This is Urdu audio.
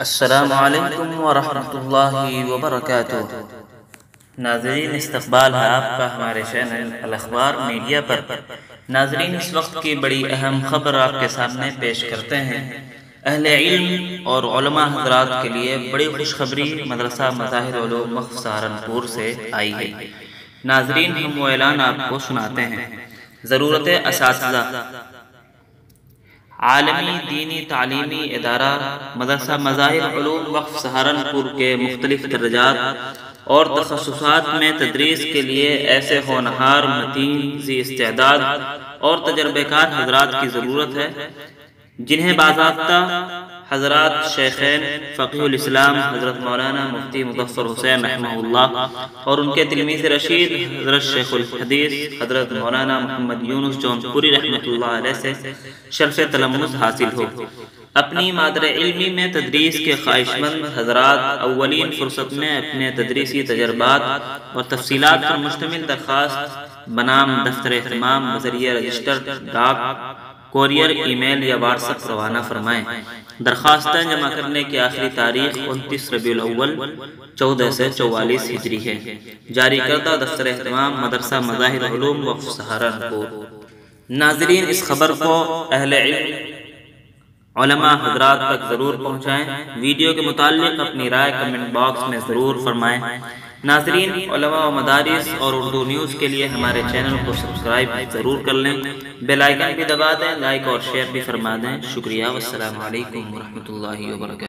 السلام علیکم ورحمۃ اللہ وبرکاتہ۔ ناظرین، استقبال ہے آپ کا ہمارے چینل الاخبار میڈیا پر۔ ناظرین، اس وقت کی بڑی اہم خبر آپ کے سامنے پیش کرتے ہیں۔ اہل علم اور علماء حضرات کے لیے بڑی خوشخبری مدرسہ مظاہر علوم وقف سہارنپور سے آئی ہے۔ ناظرین، ہم وہ اعلان آپ کو سناتے ہیں۔ ضرورت اساتذہ: عالمی دینی تعلیمی ادارہ مدرسہ مظاہر علوم وقف سہارنپور کے مختلف درجات اور تخصصات میں تدریس کے لیے ایسے ہونہار، متین، ذی استعداد اور تجربہ کار حضرات کی ضرورت ہے جنہیں باضابطہ حضرات شیخین فقیہ الاسلام حضرت مولانا مفتی مظفر حسین رحمہ اللہ اور ان کے تلمیذ رشید حضرت شیخ الحدیث حضرت مولانا محمد یونس جونپوری رحمۃ اللہ علیہ سے شرف تلمذ حاصل ہو۔ اپنی مادر علمی میں تدریس کے خواہشمند حضرات اولین فرصت میں اپنے تدریسی تجربات اور تفصیلات پر مشتمل درخواست بنام دفتر اہتمام بذریعہ رجسٹر ڈاک، کوریئر، ای میل یا واٹس ایپ روانہ فرمائیں۔ درخواستیں جمع کرنے کی آخری تاریخ 29 ربیع الاول 14 سے 44 ہجری ہے۔ جاری کردہ دفتر اہتمام مدرسہ مظاہر علوم وقف سہارنپور۔ ناظرین، اس خبر کو اہل علم علماء حضرات تک ضرور پہنچائیں۔ ویڈیو کے متعلق اپنی رائے کمنٹ باکس میں ضرور فرمائیں۔ ناظرین، علماء و مدارس اور اردو نیوز کے لیے ہمارے چینل کو سبسکرائب ضرور کر لیں، بیل آئیکن بھی دبا دیں، لائک اور شیئر بھی فرما دیں۔ شکریہ، والسلام علیکم ورحمۃ اللہ وبرکاتہ۔